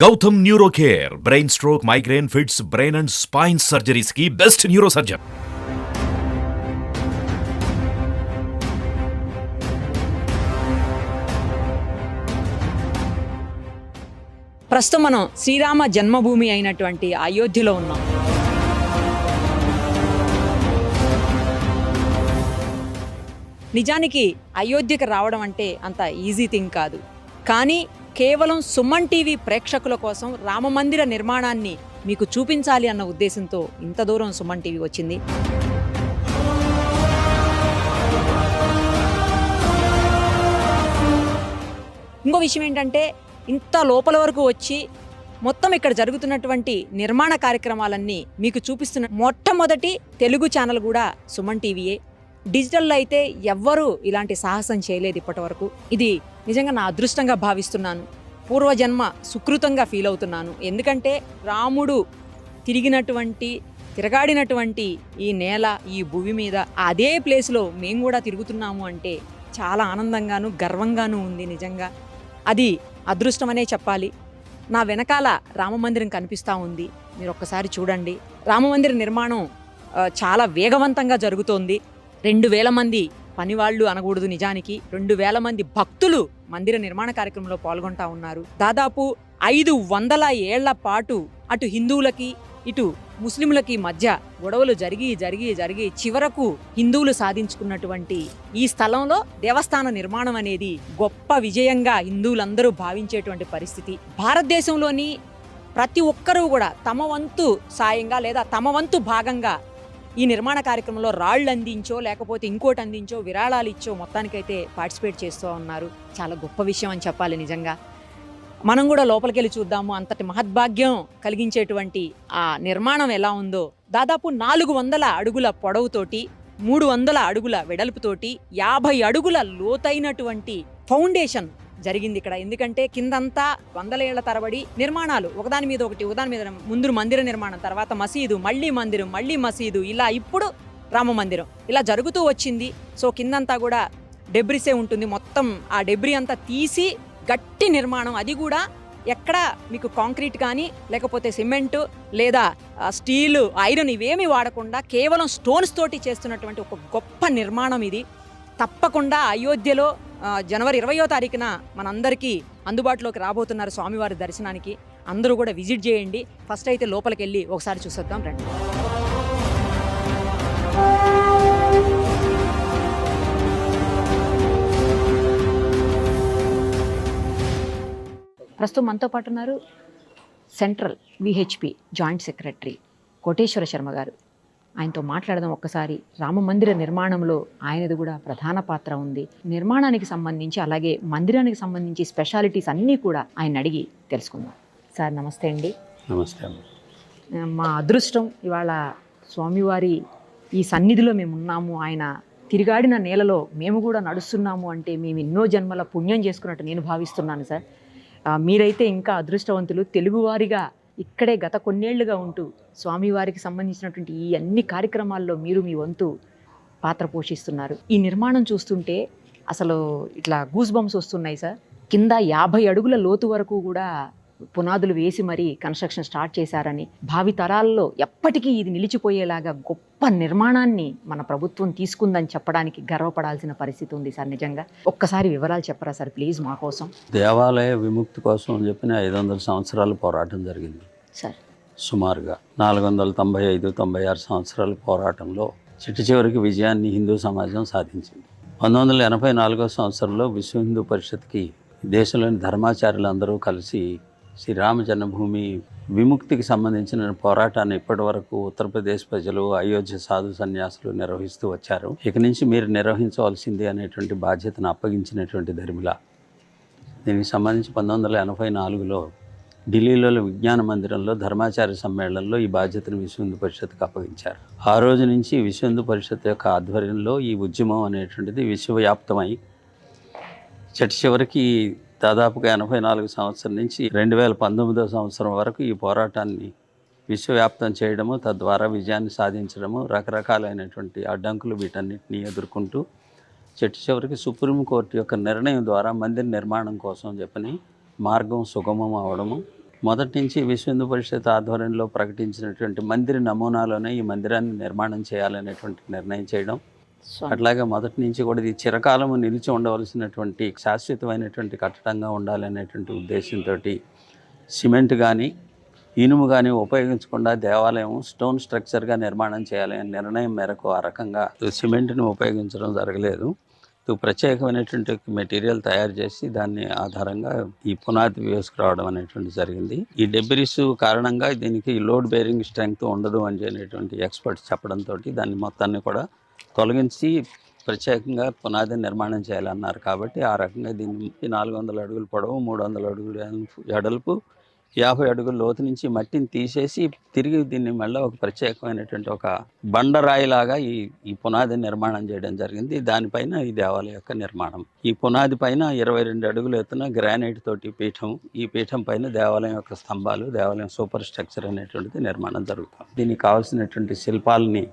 Gautam neuro care brain stroke migraine fits brain and spine surgeries కి best neuro surgeon. ప్రస్తుతం మనం శ్రీరామ జన్మభూమి అయినటువంటి అయోధ్యలో ఉన్నాం. నిజానికి అయోధ్యకి రావడం అంటే అంత ఈజీ థింగ్ కాదు. కానీ కేవలం సుమన్ టీవీ ప్రేక్షకుల కోసం రామమందిర నిర్మాణాన్ని మీకు చూపించాలి అన్న ఉద్దేశంతో ఇంత దూరం సుమన్ టీవీ వచ్చింది. ఇంకో విషయం ఏంటంటే, ఇంత లోపల వరకు వచ్చి మొత్తం ఇక్కడ జరుగుతున్నటువంటి నిర్మాణ కార్యక్రమాలన్నీ మీకు చూపిస్తున్న మొట్టమొదటి తెలుగు ఛానల్ కూడా సుమన్ టీవీయే. డిజిటల్లో అయితే ఎవ్వరూ ఇలాంటి సాహసం చేయలేదు ఇప్పటి వరకు. ఇది నిజంగా నా అదృష్టంగా భావిస్తున్నాను, పూర్వజన్మ సుకృతంగా ఫీల్ అవుతున్నాను. ఎందుకంటే రాముడు తిరగాడినటువంటి ఈ నేల, ఈ భూమి మీద అదే ప్లేస్లో మేము కూడా తిరుగుతున్నాము అంటే చాలా ఆనందంగాను గర్వంగాను ఉంది. నిజంగా అది అదృష్టమనే చెప్పాలి. నా వెనకాల రామమందిరం కనిపిస్తూ ఉంది, మీరు ఒక్కసారి చూడండి. రామమందిర నిర్మాణం చాలా వేగవంతంగా జరుగుతోంది. 2000 మంది పనివాళ్ళు అనకూడదు, నిజానికి 2000 మంది భక్తులు మందిర నిర్మాణ కార్యక్రమంలో పాల్గొంటా ఉన్నారు. దాదాపు 500 ఏళ్ల పాటు అటు హిందువులకి ఇటు ముస్లింలకి మధ్య గొడవలు జరిగి చివరకు హిందువులు సాధించుకున్నటువంటి ఈ స్థలంలో దేవస్థాన నిర్మాణం అనేది గొప్ప విజయంగా హిందువులందరూ భావించేటువంటి పరిస్థితి. భారతదేశంలోని ప్రతి ఒక్కరూ కూడా తమ వంతు సాయంగా లేదా తమ వంతు భాగంగా ఈ నిర్మాణ కార్యక్రమంలో రాళ్ళు అందించో లేకపోతే ఇంకోటి అందించో విరాళాలు ఇచ్చో మొత్తానికైతే పార్టిసిపేట్ చేస్తూ ఉన్నారు. చాలా గొప్ప విషయం అని చెప్పాలి. నిజంగా మనం కూడా లోపలికి వెళ్ళి చూద్దాము. అంతటి మహద్భాగ్యం కలిగించేటువంటి ఆ నిర్మాణం ఎలా ఉందో. దాదాపు 400 అడుగుల పొడవుతోటి 300 అడుగుల వెడల్పుతోటి 50 అడుగుల లోతైనటువంటి ఫౌండేషన్ జరిగింది ఇక్కడ. ఎందుకంటే కిందంతా 100 ఏళ్ల తరబడి నిర్మాణాలు ఒకదాని మీద ముందు మందిర నిర్మాణం, తర్వాత మసీదు, మళ్ళీ మందిరం, మళ్ళీ మసీదు, ఇలా ఇప్పుడు రామ మందిరం ఇలా జరుగుతూ వచ్చింది. సో కిందంతా కూడా డెబ్రిసే ఉంటుంది. మొత్తం ఆ డెబ్రి అంతా తీసి గట్టి నిర్మాణం, అది కూడా ఎక్కడ మీకు కాంక్రీట్ కానీ లేకపోతే సిమెంటు లేదా స్టీలు, ఐరన్ ఇవేమీ వాడకుండా కేవలం స్టోన్స్ తోటి చేస్తున్నటువంటి ఒక గొప్ప నిర్మాణం ఇది. తప్పకుండా అయోధ్యలో జనవరి 20వ తారీఖున మనందరికీ అందుబాటులోకి రాబోతున్నారు స్వామివారి దర్శనానికి. అందరూ కూడా విజిట్ చేయండి. ఫస్ట్ అయితే లోపలికి వెళ్ళి ఒకసారి చూసొద్దాం రండి. ప్రస్తుతం మనతో పాటు ఉన్నారు central VHP joint secretary Koteswara Sharma garu. ఆయనతో మాట్లాడదాం ఒక్కసారి. రామమందిర నిర్మాణంలో ఆయనది కూడా ప్రధాన పాత్ర ఉంది. నిర్మాణానికి సంబంధించి అలాగే మందిరానికి సంబంధించి స్పెషాలిటీస్ అన్నీ కూడా ఆయన అడిగి తెలుసుకుందాం. సార్ నమస్తే అండి. నమస్తే. మా అదృష్టం ఇవాళ స్వామివారి ఈ సన్నిధిలో మేము ఉన్నాము. ఆయన తిరిగాడిన నేలలో మేము కూడా నడుస్తున్నాము అంటే మేము ఎన్నో జన్మల పుణ్యం చేసుకున్నట్టు నేను భావిస్తున్నాను సార్. మీరైతే ఇంకా అదృష్టవంతులు. తెలుగువారిగా ఇక్కడే గత కొన్నేళ్లుగా ఉంటూ స్వామివారికి సంబంధించినటువంటి ఈ అన్ని కార్యక్రమాల్లో మీరు మీ వంతు పాత్ర పోషిస్తున్నారు. ఈ నిర్మాణం చూస్తుంటే అసలు ఇట్లా గూస్ బంప్స్ వస్తున్నాయి సార్. కింద 50 అడుగుల లోతు వరకు కూడా పునాదులు వేసి మరీ కన్స్ట్రక్షన్ స్టార్ట్ చేశారని, భావి తరాల్లో ఎప్పటికీ ఇది నిలిచిపోయేలాగా గొప్ప నిర్మాణాన్ని మన ప్రభుత్వం తీసుకుందని చెప్పడానికి గర్వపడాల్సిన పరిస్థితి ఉంది సార్. నిజంగా ఒక్కసారి వివరాలు చెప్పరా సార్ ప్లీజ్ మా కోసం. దేవాలయ విముక్తి కోసం అని చెప్పిన 500 సంవత్సరాలు పోరాటం జరిగింది సార్. సుమారుగా 495-96 సంవత్సరాల పోరాటంలో చివరికి విజయాన్ని హిందూ సమాజం సాధించింది. 1984 సంవత్సరంలో విశ్వ హిందూ పరిషత్కి దేశంలోని ధర్మాచార్యులందరూ కలిసి శ్రీరామ జన్మభూమి విముక్తికి సంబంధించిన పోరాటాన్ని ఇప్పటి వరకు ఉత్తరప్రదేశ్ ప్రజలు, అయోధ్య సాధు సన్యాసులు నిర్వహిస్తూ వచ్చారు. ఇక నుంచి మీరు నిర్వహించవలసింది అనేటువంటి బాధ్యతను అప్పగించినటువంటి ధర్మిల. దీనికి సంబంధించి 1984లో ఢిల్లీలో విజ్ఞాన మందిరంలో ధర్మాచార్య సమ్మేళనంలో ఈ బాధ్యతను విశ్వ హిందూ పరిషత్కి అప్పగించారు. ఆ రోజు నుంచి విశ్వ హిందూ పరిషత్ యొక్క ఆధ్వర్యంలో ఈ ఉద్యమం అనేటువంటిది విశ్వవ్యాప్తమై చివరికి దాదాపుగా 84 సంవత్సరం నుంచి 2019వ సంవత్సరం వరకు ఈ పోరాటాన్ని విశ్వవ్యాప్తం చేయడము, తద్వారా విజయాన్ని సాధించడము, రకరకాలైనటువంటి అడ్డంకులు వీటన్నిటిని ఎదుర్కొంటూ చివరికి సుప్రీంకోర్టు యొక్క నిర్ణయం ద్వారా మందిర నిర్మాణం కోసం చెప్పని మార్గం సుగమం అవడము, మొదటి నుంచి విశ్వ హిందూ పరిషత్ ఆధ్వర్యంలో ప్రకటించినటువంటి మందిర నమూనాలోనే ఈ మందిరాన్ని నిర్మాణం చేయాలనేటువంటి నిర్ణయం చేయడం, అట్లాగే మొదటి నుంచి కూడా ఇది చిరకాలము నిలిచి ఉండవలసినటువంటి శాశ్వతమైనటువంటి కట్టడంగా ఉండాలనేటువంటి ఉద్దేశంతో సిమెంట్ కానీ ఇనుము కానీ ఉపయోగించకుండా దేవాలయం స్టోన్ స్ట్రక్చర్గా నిర్మాణం చేయాలనే నిర్ణయం మేరకు ఆ రకంగా సిమెంట్ని ఉపయోగించడం జరగలేదు. ప్రత్యేకమైనటువంటి మెటీరియల్ తయారు చేసి దాన్ని ఆధారంగా ఈ పునాది వేసుకురావడం అనేటువంటి జరిగింది. ఈ డెబ్రిస్ కారణంగా దీనికి లోడ్ బేరింగ్ స్ట్రెంగ్త్ ఉండదు అని అనేటువంటి ఎక్స్పర్ట్స్ చెప్పడంతో దాన్ని మొత్తాన్ని కూడా తొలగించి ప్రత్యేకంగా పునాది నిర్మాణం చేయాలన్నారు. కాబట్టి ఆ రకంగా దీనికి 400 అడుగుల పొడవు, 300 అడుగుల ఎడల్పు, 50 అడుగుల లోతు నుంచి మట్టిని తీసేసి తిరిగి దీన్ని మళ్ళీ ఒక ప్రత్యేకమైనటువంటి ఒక బండరాయిలాగా ఈ పునాది నిర్మాణం చేయడం జరిగింది. దానిపైన ఈ దేవాలయం యొక్క నిర్మాణం. ఈ పునాది పైన 22 అడుగుల ఎత్తున గ్రానైట్ తోటి పీఠం, ఈ పీఠం పైన దేవాలయం యొక్క స్తంభాలు, దేవాలయం సూపర్ స్ట్రక్చర్ అనేటువంటిది నిర్మాణం జరుగుతుంది. దీనికి కావాల్సినటువంటి శిల్పాలని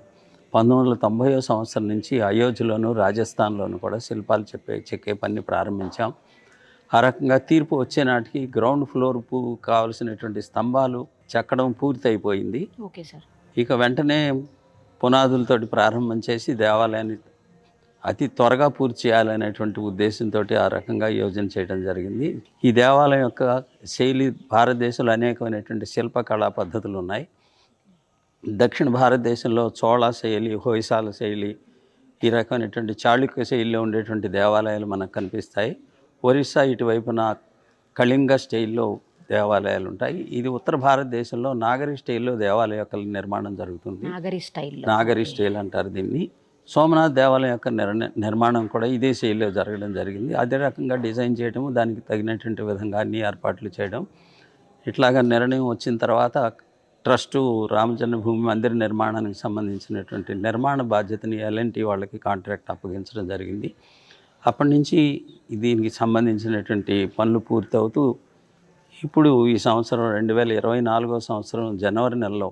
1990వ సంవత్సరం నుంచి అయోధ్యలోను, రాజస్థాన్లోను కూడా శిల్పాలు చెక్కే పని ప్రారంభించాం. ఆ రకంగా తీర్పు వచ్చే నాటికి గ్రౌండ్ ఫ్లోర్ కావాల్సినటువంటి స్తంభాలు చెక్కడం పూర్తి అయిపోయింది. Okay sir. ఇక వెంటనే పునాదులతోటి ప్రారంభం చేసి దేవాలయాన్ని అతి త్వరగా పూర్తి చేయాలనేటువంటి ఉద్దేశంతో ఆ రకంగా యోజన చేయడం జరిగింది. ఈ దేవాలయం యొక్క శైలి, భారతదేశంలో అనేకమైనటువంటి శిల్పకళా పద్ధతులు ఉన్నాయి. దక్షిణ భారతదేశంలో చోళ శైలి, హొయసాల శైలి, ఈ రకమైనటువంటి చాళుక్య శైలిలో ఉండేటువంటి దేవాలయాలు మనకు కనిపిస్తాయి. ఒరిస్సా ఇటువైపున కళింగ స్టైల్లో దేవాలయాలు ఉంటాయి. ఇది ఉత్తర భారతదేశంలో నాగరి స్టైల్లో దేవాలయ యొక్క నిర్మాణం జరుగుతుంది. నాగరి స్టైల్ అంటారు దీన్ని. సోమనాథ్ దేవాలయం యొక్క నిర్మాణం కూడా ఇదే శైలిలో జరగడం జరిగింది. అదే రకంగా డిజైన్ చేయడం, దానికి తగినటువంటి విధంగా అన్ని ఏర్పాట్లు చేయడం. ఇట్లాగా నిర్ణయం వచ్చిన తర్వాత ట్రస్టు రామజన్మభూమి మందిర నిర్మాణానికి సంబంధించినటువంటి నిర్మాణ బాధ్యతని L&T వాళ్ళకి కాంట్రాక్ట్ అప్పగించడం జరిగింది. అప్పటి నుంచి దీనికి సంబంధించినటువంటి పనులు పూర్తవుతూ ఇప్పుడు ఈ సంవత్సరం 2024వ సంవత్సరం జనవరి నెలలో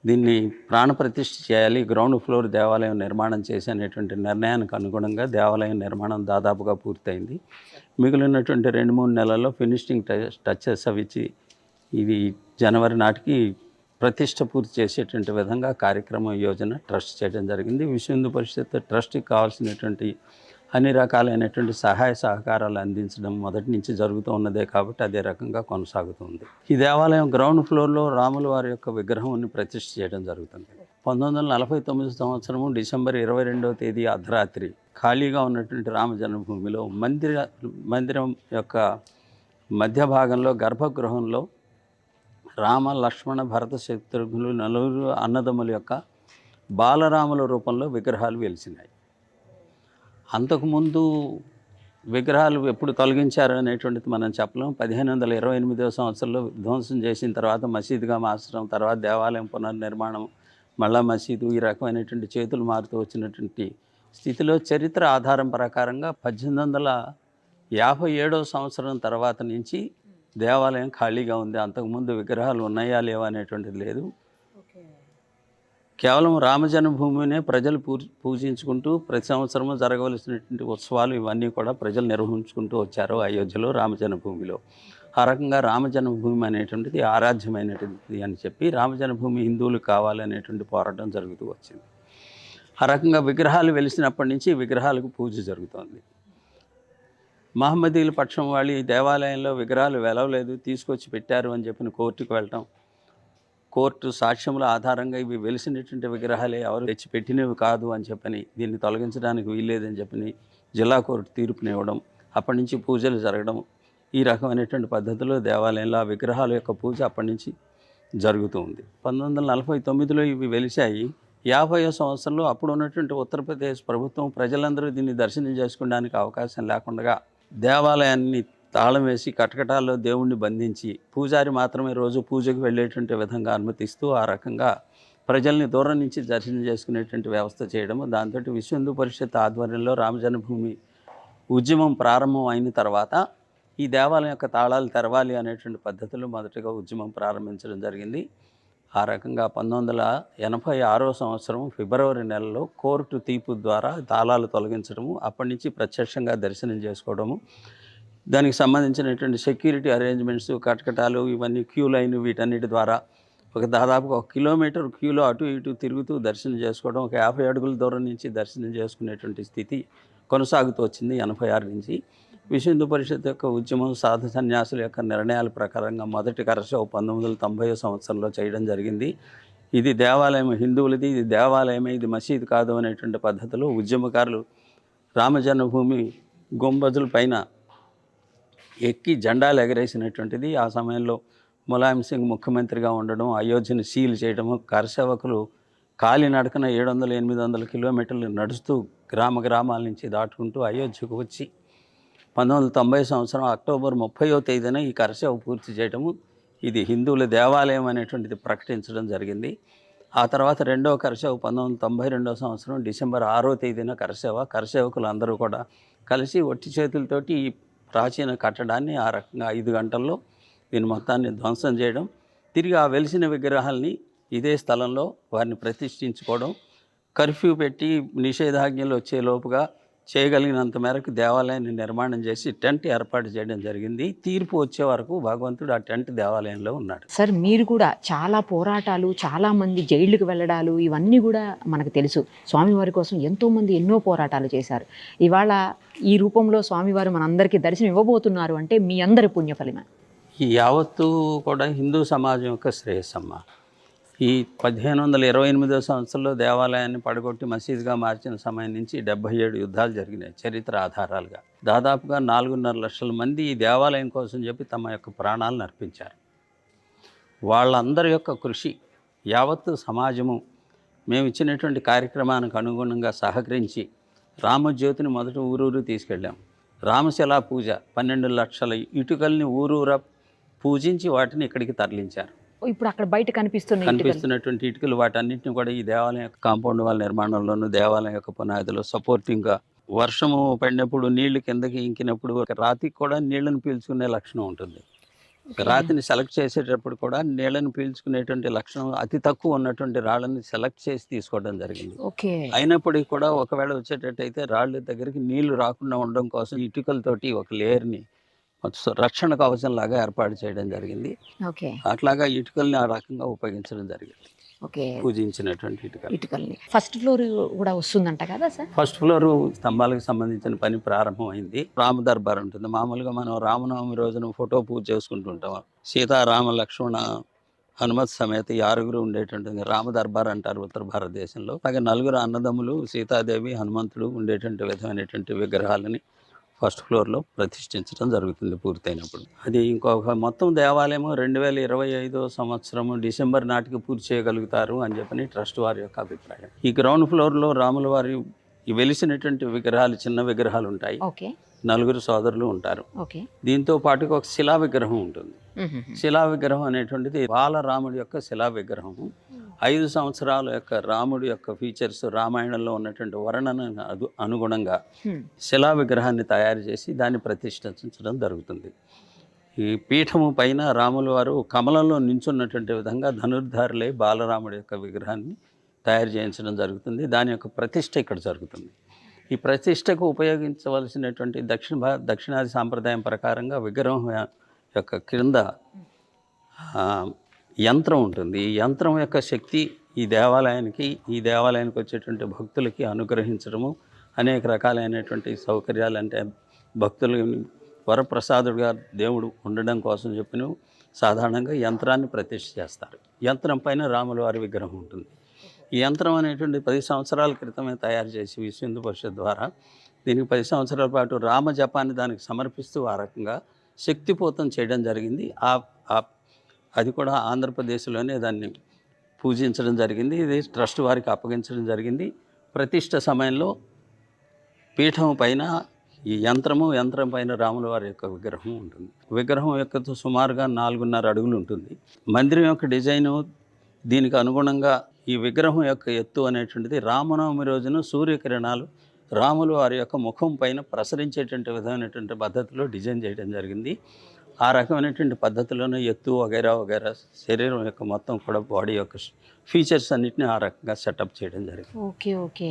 దీన్ని ప్రాణప్రతిష్ఠ చేయాలి, గ్రౌండ్ ఫ్లోర్ దేవాలయం నిర్మాణం చేసేటువంటి నిర్ణయానికి అనుగుణంగా దేవాలయం నిర్మాణం దాదాపుగా పూర్తయింది. మిగిలినటువంటి 2-3 నెలల్లో ఫినిషింగ్ టచెస్ అవి ఇచ్చి ఇది జనవరి నాటికి ప్రతిష్ట పూర్తి చేసేటువంటి విధంగా కార్యక్రమం యోజన ట్రస్ట్ చేయడం జరిగింది. విశ్వ హిందూ పరిషత్ ట్రస్ట్కి కావాల్సినటువంటి అన్ని రకాలైనటువంటి సహాయ సహకారాలు అందించడం మొదటి నుంచి జరుగుతూ ఉన్నదే కాబట్టి అదే రకంగా కొనసాగుతుంది. ఈ దేవాలయం గ్రౌండ్ ఫ్లోర్లో రాముల వారి యొక్క విగ్రహంని ప్రతిష్ఠ చేయడం జరుగుతుంది. 1949 సంవత్సరము డిసెంబర్ 22వ తేదీ అర్ధరాత్రి ఖాళీగా ఉన్నటువంటి రామ జన్మభూమిలో మందిరం యొక్క మధ్య భాగంలో గర్భగృహంలో రామ, లక్ష్మణ, భరత, శత్రుఘ్నులు 4 అన్నదమ్ముల యొక్క బాలరాముల రూపంలో విగ్రహాలు వెలిసినాయి. అంతకుముందు విగ్రహాలు ఎప్పుడు తొలగించారు అనేటువంటిది మనం చెప్పలేం. 1528వ సంవత్సరంలో ధ్వంసం చేసిన తర్వాత మసీదుగా మార్చడం, తర్వాత దేవాలయం పునర్నిర్మాణం, మళ్ళా మసీదు, ఈ రకమైనటువంటి చేతులు మారుతూ వచ్చినటువంటి స్థితిలో చరిత్ర ఆధారం ప్రకారంగా 1857వ సంవత్సరం తర్వాత నుంచి దేవాలయం ఖాళీగా ఉంది. అంతకుముందు విగ్రహాలు ఉన్నాయా లేవా అనేటువంటిది లేదు. కేవలం రామజన్మభూమినే ప్రజలు పూజించుకుంటూ ప్రతి సంవత్సరము జరగవలసినటువంటి ఉత్సవాలు ఇవన్నీ కూడా ప్రజలు నిర్వహించుకుంటూ వచ్చారు అయోధ్యలో రామజన్మభూమిలో. ఆ రకంగా రామజన్మభూమి అనేటువంటిది ఆరాధ్యమైనటువంటిది అని చెప్పి రామజన్మభూమి హిందువులు కావాలనేటువంటి పోరాటం జరుగుతూ వచ్చింది. ఆ రకంగా విగ్రహాలు వెలిసినప్పటి నుంచి విగ్రహాలకు పూజ జరుగుతోంది. మహమ్మదీల పక్షం వాళ్ళు ఈ దేవాలయంలో విగ్రహాలు వెలవలేదు, తీసుకొచ్చి పెట్టారు అని చెప్పి కోర్టుకు వెళ్ళటం, కోర్టు సాక్ష్యముల ఆధారంగా ఇవి వెలిసినటువంటి విగ్రహాలే, ఎవరు తెచ్చి పెట్టినవి కాదు అని చెప్పని, దీన్ని తొలగించడానికి వీల్లేదని చెప్పని జిల్లా కోర్టు తీర్పునివ్వడం, అప్పటి నుంచి పూజలు జరగడం, ఈ రకమైనటువంటి పద్ధతిలో దేవాలయంలో ఆ విగ్రహాల యొక్క పూజ అప్పటి నుంచి జరుగుతూ ఉంది. 1949లో ఇవి వెలిశాయి. 50వ సంవత్సరంలో అప్పుడు ఉన్నటువంటి ఉత్తరప్రదేశ్ ప్రభుత్వం ప్రజలందరూ దీన్ని దర్శనం చేసుకోవడానికి అవకాశం లేకుండా దేవాలయాన్ని తాళం వేసి కటకటాల్లో దేవుణ్ణి బంధించి పూజారి మాత్రమే రోజు పూజకు వెళ్ళేటువంటి విధంగా అనుమతిస్తూ ఆ రకంగా ప్రజల్ని దూరం నుంచి దర్శనం చేసుకునేటువంటి వ్యవస్థ చేయడము. దాంతో విశ్వ హిందూ పరిషత్ ఆధ్వర్యంలో రామజన్మభూమి ఉద్యమం ప్రారంభం అయిన తర్వాత ఈ దేవాలయం యొక్క తాళాలు తెరవాలి అనేటువంటి పద్ధతిలో మొదటగా ఉద్యమం ప్రారంభించడం జరిగింది. ఆ రకంగా 1986వ సంవత్సరం ఫిబ్రవరి నెలలో కోర్టు తీర్పు ద్వారా తాళాలు తొలగించడము, అప్పటి నుంచి ప్రత్యక్షంగా దర్శనం చేసుకోవడము, దానికి సంబంధించినటువంటి సెక్యూరిటీ అరేంజ్మెంట్స్, కటకటాలు, ఇవన్నీ క్యూ లైన్, వీటన్నిటి ద్వారా దాదాపుగా 1 కిలోమీటర్ క్యూలో అటు ఇటు తిరుగుతూ దర్శనం చేసుకోవడం, ఒక 50 అడుగుల దూరం నుంచి దర్శనం చేసుకునేటువంటి స్థితి కొనసాగుతూ వచ్చింది 86 నుంచి. విశ్వ హిందూ పరిషత్ యొక్క ఉద్యమం, సాధు సన్యాసుల యొక్క నిర్ణయాల ప్రకారంగా మొదటి కరసేవ 1990 సంవత్సరంలో చేయడం జరిగింది. ఇది దేవాలయం హిందువులది, ఇది దేవాలయమే, ఇది మసీదు కాదు అనేటువంటి పద్ధతిలో ఉద్యమకారులు రామ జన్మభూమి గుంబజుల పైన ఎక్కి జెండాలు ఎగరేసినటువంటిది. ఆ సమయంలో ములాయం సింగ్ ముఖ్యమంత్రిగా ఉండడం, అయోధ్యను సీల్ చేయడము, కరసేవకులు కాలినడకన 700-800 కిలోమీటర్లు నడుస్తూ గ్రామాల నుంచి దాటుకుంటూ అయోధ్యకు వచ్చి 1990 సంవత్సరం అక్టోబర్ 30వ తేదీన ఈ కరసేవ పూర్తి చేయడము, ఇది హిందువుల దేవాలయం అనేటువంటిది ప్రకటించడం జరిగింది. ఆ తర్వాత రెండవ కరసేవ 1992 సంవత్సరం డిసెంబర్ 6వ తేదీన కరసేవకులు అందరూ కూడా కలిసి ఒట్టి చేతులతోటి ఈ ప్రాచీన కట్టడాన్ని ఆ రకంగా 5 గంటల్లో దీని మొత్తాన్ని ధ్వంసం చేయడం, తిరిగి ఆ వెలిసిన విగ్రహాల్ని ఇదే స్థలంలో వారిని ప్రతిష్ఠించుకోవడం, కర్ఫ్యూ పెట్టి నిషేధాజ్ఞలు వచ్చేలోపుగా చేయగలిగినంత మేరకు దేవాలయాన్ని నిర్మాణం చేసి టెంట్ ఏర్పాటు చేయడం జరిగింది. తీర్పు వచ్చే వరకు భగవంతుడు ఆ టెంట్ దేవాలయంలో ఉన్నాడు. సార్, మీరు కూడా చాలా పోరాటాలు, చాలా మంది జైళ్ళకు వెళ్ళడాలు, ఇవన్నీ కూడా మనకు తెలుసు. స్వామివారి కోసం ఎంతోమంది ఎన్నో పోరాటాలు చేశారు. ఇవాళ ఈ రూపంలో స్వామివారు మనందరికీ దర్శనం ఇవ్వబోతున్నారు అంటే మీ అందరి పుణ్యఫలమే. ఈ యావత్తు కూడా హిందూ సమాజం యొక్క శ్రేయస్సమ్మ. ఈ 1528 సంవత్సరంలో దేవాలయాన్ని పడగొట్టి మసీదుగా మార్చిన సమయం నుంచి 77 యుద్ధాలు జరిగినాయి చరిత్ర ఆధారాలుగా. దాదాపుగా 4.5 లక్షల మంది ఈ దేవాలయం కోసం చెప్పి తమ యొక్క ప్రాణాలను అర్పించారు. వాళ్ళందరి యొక్క కృషి యావత్తు సమాజము మేము ఇచ్చినటువంటి కార్యక్రమానికి అనుగుణంగా సహకరించి రామజ్యోతిని మొదట ఊరూరు తీసుకెళ్ళాం. రామశిలా పూజ 12 లక్షల ఇటుకల్ని ఊరూరా పూజించి వాటిని ఇక్కడికి తరలించారు. ఇప్పుడు అక్కడ బయట కనిపిస్తున్నటువంటి ఇటుకలు వాటన్నిటిని కూడా ఈ దేవాలయం యొక్క కాంపౌండ్ వాళ్ళ నిర్మాణంలోనూ, దేవాలయం యొక్క పునాదిలో సపోర్టింగ్గా, వర్షము పడినప్పుడు నీళ్లు కిందకి ఇంకినప్పుడు రాతికి కూడా నీళ్లను పీల్చుకునే లక్షణం ఉంటుంది. రాతిని సెలెక్ట్ చేసేటప్పుడు కూడా నీళ్లను పీల్చుకునేటువంటి లక్షణం అతి తక్కువ ఉన్నటువంటి రాళ్ళని సెలెక్ట్ చేసి తీసుకోవడం జరిగింది. అయినప్పటికీ కూడా ఒకవేళ వచ్చేటట్టయితే రాళ్ళ దగ్గరికి నీళ్లు రాకుండా ఉండడం కోసం ఇటుకలతోటి ఒక లేయర్ని రక్షణ కవచం లాగా ఏర్పాటు చేయడం జరిగింది. అట్లాగా ఇటుకల్ని ఆ రకంగా ఉపయోగించడం జరిగింది. పూజించినటువంటి ఇటుకల్ని. ఫస్ట్ ఫ్లోర్ కూడా వస్తుందంట కదా సార్? ఫస్ట్ ఫ్లోర్ స్తంభాలకు సంబంధించిన పని ప్రారంభమైంది. రామ దర్బార్ ఉంటుంది. మామూలుగా మనం రామనవమి రోజున ఫోటో పూజ చేసుకుంటుంటాం. సీతారామ లక్ష్మణ హనుమత్ సమేత 6 ఉండేటువంటి రామ దర్బార్ అంటారు ఉత్తర భారతదేశంలో. అలాగే 4 అన్నదమ్ములు, సీతాదేవి, హనుమంతుడు ఉండేటువంటి విధమైనటువంటి విగ్రహాలని ఫస్ట్ ఫ్లోర్లో ప్రతిష్ఠించడం జరుగుతుంది పూర్తయినప్పుడు. అది ఇంకొక మొత్తం దేవాలయం 2025 సంవత్సరము డిసెంబర్ నాటికి పూర్తి చేయగలుగుతారు అని చెప్పని ట్రస్ట్ వారి యొక్క అభిప్రాయం. ఈ గ్రౌండ్ ఫ్లోర్లో రాముల వారి వెలిసినటువంటి విగ్రహాలు, చిన్న విగ్రహాలు ఉంటాయి. 4 సోదరులు ఉంటారు. దీంతో పాటుగా ఒక శిలా విగ్రహం ఉంటుంది. శిలా విగ్రహం అనేటువంటిది బాలరాముడి యొక్క శిలా విగ్రహం. 5 సంవత్సరాల యొక్క రాముడి యొక్క ఫీచర్స్, రామాయణంలో ఉన్నటువంటి వర్ణన అనుగుణంగా శిలా విగ్రహాన్ని తయారు చేసి దాన్ని ప్రతిష్ఠించడం జరుగుతుంది. ఈ పీఠము పైన రాముల వారు కమలంలో నించున్నటువంటి విధంగా ధనుర్ధారులై బాలరాముడి యొక్క విగ్రహాన్ని తయారు చేయించడం జరుగుతుంది. దాని యొక్క ప్రతిష్ఠ ఇక్కడ జరుగుతుంది. ఈ ప్రతిష్టకు ఉపయోగించవలసినటువంటి దక్షిణాది సాంప్రదాయం ప్రకారంగా విగ్రహం యొక్క క్రింద యంత్రం ఉంటుంది. ఈ యంత్రం యొక్క శక్తి ఈ దేవాలయానికి వచ్చేటువంటి భక్తులకి అనుగ్రహించడము, అనేక రకాలైనటువంటి సౌకర్యాలు, అంటే భక్తులు వరప్రసాదుడుగా దేవుడు ఉండడం కోసం చెప్పిన సాధారణంగా యంత్రాన్ని ప్రతిష్ఠ చేస్తారు. యంత్రం పైన రాముల వారి విగ్రహం ఉంటుంది. ఈ యంత్రం అనేటువంటి 10 సంవత్సరాల క్రితమే తయారు చేసి విశ్వ హిందూ పరిషత్ ద్వారా దీనికి 10 సంవత్సరాల పాటు రామ జపాన్ని దానికి సమర్పిస్తూ ఆ రకంగా శక్తిపోతం చేయడం జరిగింది. అది కూడా ఆంధ్రప్రదేశ్లోనే దాన్ని పూజించడం జరిగింది. ఇది ట్రస్ట్ వారికి అప్పగించడం జరిగింది. ప్రతిష్ఠ సమయంలో పీఠం పైన ఈ యంత్రం పైన రాముల వారి యొక్క విగ్రహం ఉంటుంది. విగ్రహం యొక్క సుమారుగా 4.5 అడుగులు ఉంటుంది. మందిరం యొక్క డిజైను దీనికి అనుగుణంగా ఈ విగ్రహం యొక్క ఎత్తు అనేటువంటిది రామనవమి రోజున సూర్యకిరణాలు రాముల వారి యొక్క ముఖం పైన ప్రసరించేటువంటి విధమైనటువంటి పద్ధతిలో డిజైన్ చేయడం జరిగింది. ఆ రకమైనటువంటి పద్ధతిలోనే ఎత్తు వగైరా వగైరా శరీరం యొక్క మొత్తం కూడా బాడీ యొక్క ఫీచర్స్ అన్నిటిని ఆ రకంగా సెటప్ చేయడం జరిగింది. Okay okay.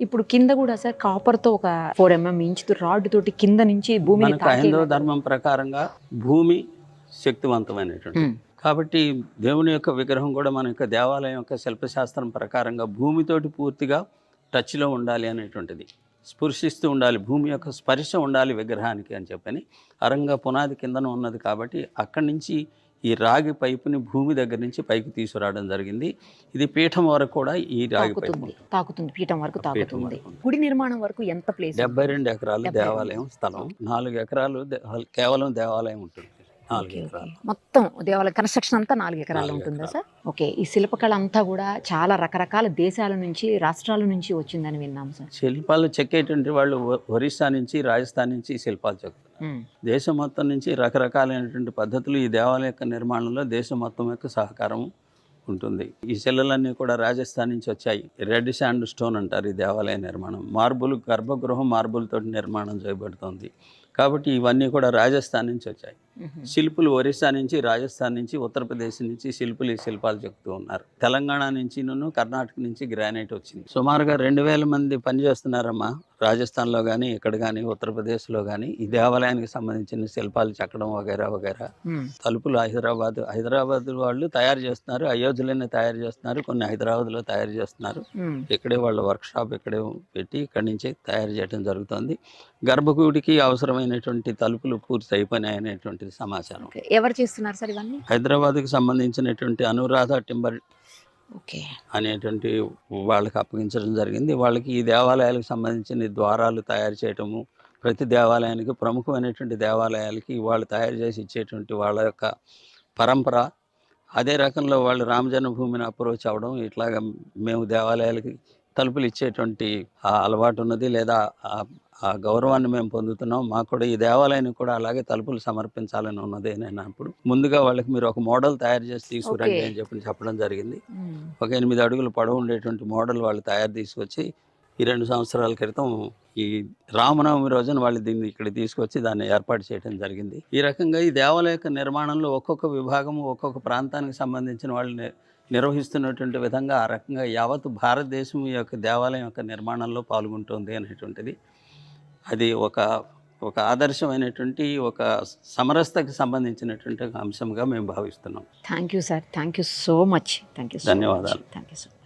ఇప్పుడు కింద కూడా సార్ కాపర్తో ఒక 4 mm ఇంచు రాడ్ తోటి కింద నుంచి భూమిని మనకు హైందవ ధర్మం ప్రకారంగా భూమి శక్తివంతమైనటువంటి కాబట్టి దేవుని యొక్క విగ్రహం కూడా మన యొక్క దేవాలయం యొక్క శిల్పశాస్త్రం ప్రకారంగా భూమితోటి పూర్తిగా టచ్లో ఉండాలి అనేటువంటిది, స్పృశిస్తూ ఉండాలి, భూమి యొక్క స్పర్శ ఉండాలి విగ్రహానికి అని చెప్పని అరంగా పునాది కిందన ఉన్నది. కాబట్టి అక్కడి నుంచి ఈ రాగి పైపుని భూమి దగ్గర నుంచి పైకి తీసుకురావడం జరిగింది. ఇది పీఠం వరకు కూడా ఈ రాగి పైపు తాకుతుంది, పీఠం వరకు తాకుతుంది. గుడి నిర్మాణం వరకు ఎంత ప్లేస్? 72 ఎకరాలు దేవాలయం స్థలం, 4 ఎకరాలు కేవలం దేవాలయం ఉంటుంది. 4 ఎకరాలు మొత్తం దేవాలయ కన్స్ట్రక్షన్ అంతా 4 ఎకరాలు ఉంటుందా సార్? ఓకే. ఈ శిల్పకళ అంతా కూడా చాలా రకరకాల దేశాల నుంచి, రాష్ట్రాల నుంచి వచ్చిందని విన్నాం సార్. శిల్పాలు చెక్కేటువంటి వాళ్ళు ఒరిస్సా నుంచి, రాజస్థాన్ నుంచి శిల్పాలు చెక్కుతారు. దేశం మొత్తం నుంచి రకరకాలైనటువంటి పద్ధతులు ఈ దేవాలయం యొక్క నిర్మాణంలో దేశం మొత్తం యొక్క సహకారం ఉంటుంది. ఈ శిలలన్నీ కూడా రాజస్థాన్ నుంచి వచ్చాయి. రెడ్ శాండ్ స్టోన్ అంటారు ఈ దేవాలయ నిర్మాణం. మార్బుల్, గర్భగృహం మార్బుల్ తోటి నిర్మాణం చేయబడుతుంది. కాబట్టి ఇవన్నీ కూడా రాజస్థాన్ నుంచి వచ్చాయి. శిల్పులు ఒరిస్సా నుంచి, రాజస్థాన్ నుంచి, ఉత్తరప్రదేశ్ నుంచి శిల్పులు ఈ శిల్పాలు చెప్తూ ఉన్నారు. తెలంగాణ నుంచి, కర్ణాటక నుంచి గ్రానైట్ వచ్చింది. సుమారుగా 2000 మంది పనిచేస్తున్నారమ్మా. రాజస్థాన్లో కానీ, ఇక్కడ కానీ, ఉత్తరప్రదేశ్లో కానీ ఈ దేవాలయానికి సంబంధించిన శిల్పాలు చెక్కడం వగైరా వగైరా. తలుపులు హైదరాబాద్ వాళ్ళు తయారు చేస్తున్నారు, అయోధ్యలోనే తయారు చేస్తున్నారు, కొన్ని హైదరాబాద్లో తయారు చేస్తున్నారు. ఇక్కడే వాళ్ళ వర్క్ షాప్ ఇక్కడే పెట్టి ఇక్కడి నుంచి తయారు చేయడం జరుగుతుంది. గర్భగుడికి అవసరమైనటువంటి తలుపులు పూర్తి అయిపోయినాయి అనేటువంటి సమాచారం. ఎవరు చేస్తున్నారు సార్ ఇవన్నీ? హైదరాబాద్కి సంబంధించినటువంటి అనురాధ టింబర్ అనేటువంటి వాళ్ళకి అప్పగించడం జరిగింది. వాళ్ళకి ఈ దేవాలయాలకు సంబంధించిన ద్వారాలు తయారు చేయటము, ప్రతి దేవాలయానికి ప్రముఖమైనటువంటి దేవాలయాలకి వాళ్ళు తయారు చేసి ఇచ్చేటువంటి వాళ్ళ యొక్క పరంపర. అదే రకంలో వాళ్ళు రామ జన్మభూమిని అప్రోచ్ అవ్వడం, ఇట్లాగా మేము దేవాలయాలకి తలుపులు ఇచ్చేటువంటి ఆ అలవాటు ఉన్నది, లేదా ఆ గౌరవాన్ని మేము పొందుతున్నాం. మాకు కూడా ఈ దేవాలయానికి కూడా అలాగే తలుపులు సమర్పించాలని ఉన్నది. నేను అప్పుడు ముందుగా వాళ్ళకి మీరు ఒక మోడల్ తయారు చేసి తీసుకురండి అని చెప్పడం జరిగింది. ఒక 8 అడుగులు పొడవు ఉండేటువంటి మోడల్ వాళ్ళు తయారు తీసుకొచ్చి ఈ 2 సంవత్సరాల క్రితం ఈ రామనవమి రోజున వాళ్ళు దీన్ని ఇక్కడ తీసుకొచ్చి దాన్ని ఏర్పాటు చేయడం జరిగింది. ఈ రకంగా ఈ దేవాలయ యొక్క నిర్మాణంలో ఒక్కొక్క విభాగము ఒక్కొక్క ప్రాంతానికి సంబంధించిన వాళ్ళు నిర్వహిస్తున్నటువంటి విధంగా ఆ రకంగా యావత్ భారతదేశం ఈ యొక్క దేవాలయం యొక్క నిర్మాణంలో పాల్గొంటుంది అనేటువంటిది అది ఒక ఆదర్శమైనటువంటి ఒక సమరసతకి సంబంధించినటువంటి అంశంగా మేము భావిస్తున్నాం. Thank you sir, thank you so much. ధన్యవాదాలు. Thank you so much.